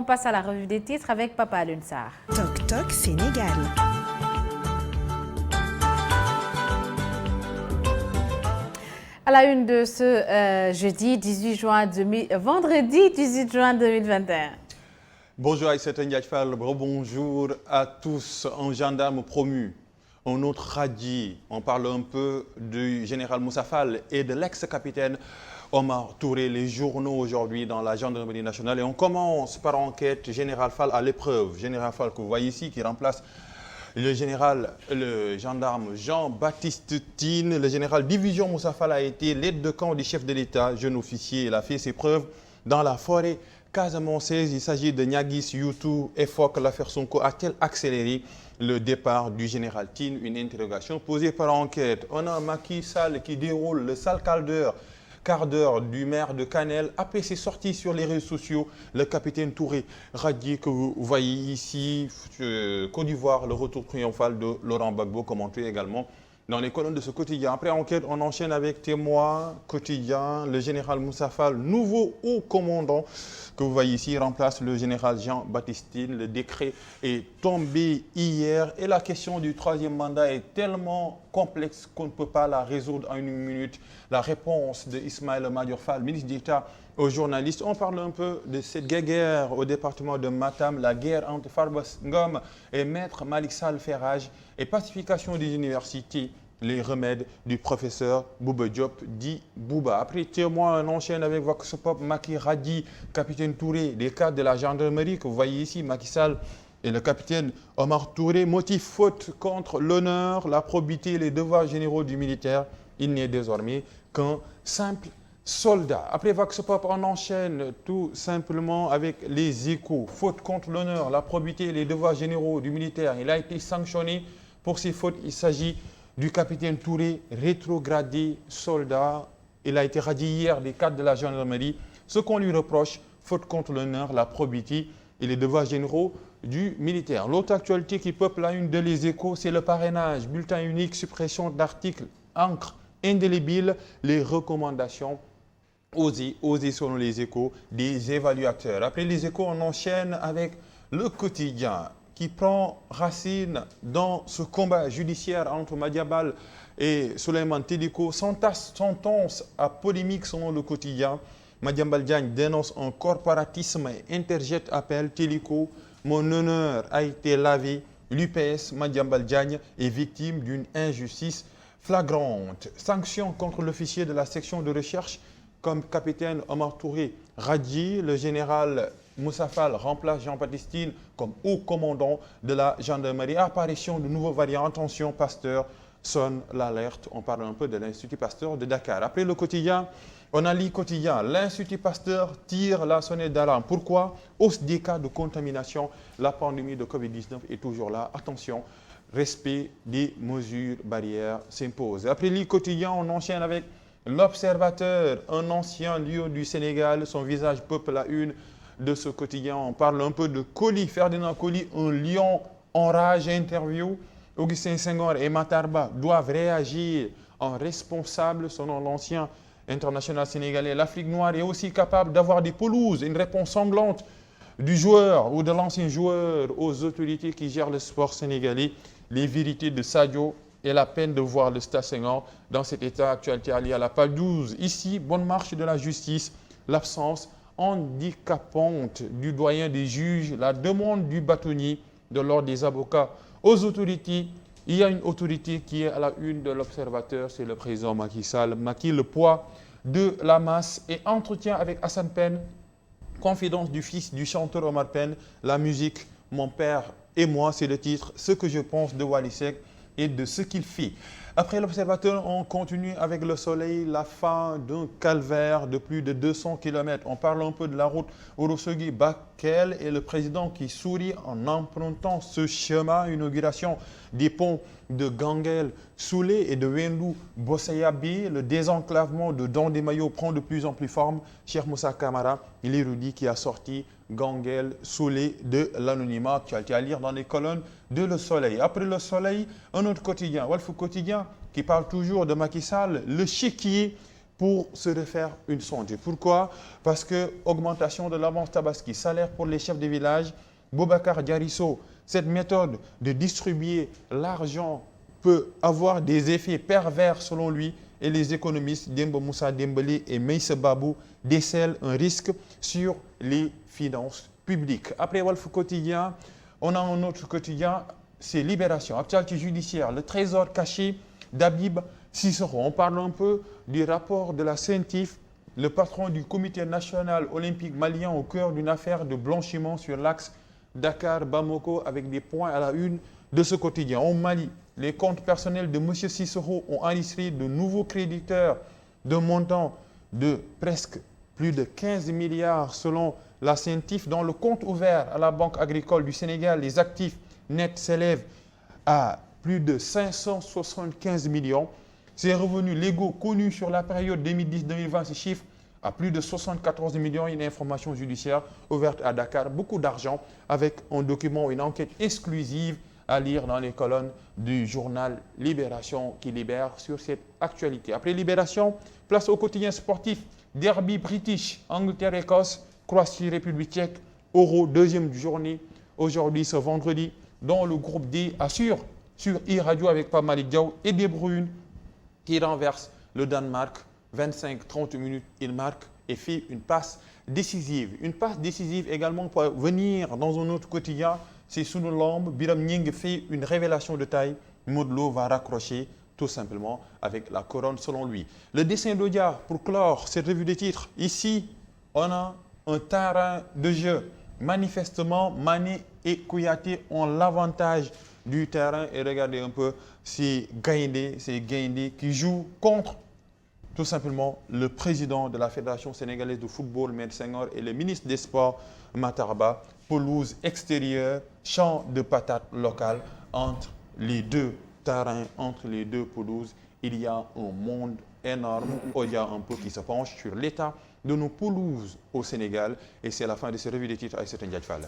On passe à la revue des titres avec Papa Alioune Sarr. Toc Toc Sénégal. À la une de ce vendredi 18 juin 2021. Bonjour Aïssata Ndiaye-Fall, bonjour à tous. Un gendarme promu, un autre radié. On parle un peu du général Moussa Fall et de l'ex-capitaine Omar Touré, les journaux aujourd'hui dans la gendarmerie nationale. Et on commence par enquête général Fall à l'épreuve. Général Fall que vous voyez ici qui remplace le gendarme Jean-Baptiste Tine. Le général division Moussa Fall a été l'aide de camp du chef de l'État, jeune officier. Il a fait ses preuves dans la forêt casamançaise. Il s'agit de Niaguis Youtou et Fok. L'affaire Sonko a-t-elle accéléré le départ du général Tine? Une interrogation posée par enquête. On a Macky Sall qui déroule le sale quart d'heure du maire de Kanel. Après ses sorties sur les réseaux sociaux, le capitaine Touré radié que vous voyez ici, Côte d'Ivoire, le retour triomphal de Laurent Gbagbo, commenté également dans les colonnes de ce quotidien. Après enquête, on enchaîne avec Témoin, quotidien. Le général Moussa Fall, nouveau haut commandant que vous voyez ici, remplace le général Jean-Baptiste Tine. Le décret est tombé hier et la question du troisième mandat est tellement complexe qu'on ne peut pas la résoudre en une minute. La réponse de Ismaïla Madior Fall, ministre d'État, aux journalistes. On parle un peu de cette guerre au département de Matam, la guerre entre Farbas Ngom et Maître Malick Sall Ferrage et pacification des universités, les remèdes du professeur Bouba Diop, dit Bouba. Après Témoin, on enchaîne avec Vox Pop, Macky Radi, capitaine Touré, les cadres de la gendarmerie que vous voyez ici, Macky Sall et le capitaine Omar Touré. Motif faute contre l'honneur, la probité et les devoirs généraux du militaire. Il n'est désormais qu'un simple soldat. Après Vox Pop, on enchaîne tout simplement avec les échos. Faute contre l'honneur, la probité et les devoirs généraux du militaire. Il a été sanctionné pour ces fautes. Il s'agit du capitaine Touré, rétrogradé soldat. Il a été radié hier des cadres de la gendarmerie. Ce qu'on lui reproche, faute contre l'honneur, la probité et les devoirs généraux du militaire. L'autre actualité qui peuple la une de Les Échos, c'est le parrainage, bulletin unique, suppression d'articles, encre indélébile, les recommandations osées selon Les Échos des évaluateurs. Après Les Échos, on enchaîne avec le quotidien qui prend racine dans ce combat judiciaire entre Madiambal et Souleymane Téliko. Sentence à polémique selon le quotidien. Madiambal Diagne dénonce un corporatisme et interjette appel. Téliko, mon honneur a été lavé. L'UPS, Madiambal Diagne, est victime d'une injustice flagrante. Sanctions contre l'officier de la section de recherche comme capitaine Omar Touré radié. Le général Moussa Fall remplace Jean-Baptiste Tine comme haut commandant de la gendarmerie. Apparition de nouveaux variants. Attention, Pasteur sonne l'alerte. On parle un peu de l'Institut Pasteur de Dakar. Après le quotidien, on a l'I quotidien. L'Institut Pasteur tire la sonnette d'alarme. Pourquoi? Hausse des cas de contamination. La pandémie de Covid-19 est toujours là. Attention, respect des mesures barrières s'impose. Après l'I quotidien, on enchaîne avec L'Observateur, un ancien lion du Sénégal. Son visage peuple la une de ce quotidien. On parle un peu de Coly, Ferdinand Coly, un lion en rage. Interview. Augustin Senghor et Matarba doivent réagir en responsables selon l'ancien international sénégalais. L'Afrique noire est aussi capable d'avoir des pelouses. Une réponse sanglante du joueur ou de l'ancien joueur aux autorités qui gèrent le sport sénégalais. Les vérités de Sadio et la peine de voir le Stade Senghor dans cet état actualité allié à la page 12. Ici, bonne marche de la justice, l'absence handicapante du doyen des juges, la demande du bâtonnier de l'ordre des avocats aux autorités. Il y a une autorité qui est à la une de l'Observateur, c'est le président Macky Sall. Macky, le poids de la masse et entretien avec Hassan Penn, confidence du fils du chanteur Omar Penn, la musique, mon père et moi, c'est le titre, ce que je pense de Wally Seck et de ce qu'il fait. Après l'Observateur, on continue avec Le Soleil, la fin d'un calvaire de plus de 200 km. On parle un peu de la route Ourossogui-Bakel et le président qui sourit en empruntant ce chemin. Inauguration des ponts de Ganguel, Soulé et de Wendou, Bossayabi. Le désenclavement de Dandemayo prend de plus en plus forme. Cheikh Moussa Camara, l'érudit qui a sorti Ganguel, Soulé de l'anonymat, actualité à lire dans les colonnes de Le Soleil. Après Le Soleil, un autre quotidien, Walf Quotidien, qui parle toujours de Macky Sall, le chéquier pour se refaire une sonde. Pourquoi? Parce que augmentation de l'avance tabaski, salaire pour les chefs de village, Boubacar Diarisso, cette méthode de distribuer l'argent peut avoir des effets pervers selon lui, et les économistes Demba Moussa Dembélé et Meïssa Babou décèlent un risque sur les finances publiques. Après Walf Quotidien, on a un autre quotidien, c'est Libération, actualité judiciaire, le trésor caché d'Habib Sissoko. On parle un peu du rapport de la CENTIF, le patron du comité national olympique malien au cœur d'une affaire de blanchiment sur l'axe Dakar-Bamako, avec des points à la une de ce quotidien. Au Mali, les comptes personnels de M. Sissoko ont enregistré de nouveaux créditeurs d'un montant de presque plus de 15 milliards selon la CENTIF. Dans le compte ouvert à la Banque agricole du Sénégal, les actifs nets s'élèvent à plus de 575 millions. Ces revenus légaux connus sur la période 2010-2020 se chiffrent à plus de 74 millions. Une information judiciaire ouverte à Dakar. Beaucoup d'argent avec un document, une enquête exclusive à lire dans les colonnes du journal Libération qui libère sur cette actualité. Après Libération, place au quotidien sportif. Derby British, Angleterre-Écosse, Croatie-République tchèque, Euro, deuxième journée, aujourd'hui ce vendredi, dont le groupe D assure sur e-radio avec Pamalik Diaw et De Bruyne qui renverse le Danemark. 25-30 minutes, il marque et fait une passe décisive. Une passe décisive également pour venir dans un autre quotidien. C'est sous nos lambes, Biram Nying fait une révélation de taille. Modlo va raccrocher tout simplement avec la couronne selon lui. Le dessin d'Odia pour clore cette revue des titres. Ici, on a un terrain de jeu. Manifestement, Mané et Kouyaté ont l'avantage du terrain. Et regardez un peu ces Gaindé qui jouent contre tout simplement le président de la Fédération sénégalaise de football, Maître Senghor, et le ministre des Sports, Matarba. Pelouse extérieure, champ de patates locales. Entre les deux terrains, entre les deux pelouses, il y a un monde énorme. Il y a un peu qui se penche sur l'état de nos pelouses au Sénégal. Et c'est la fin de ce revue des titres avec Ndiaye Fall.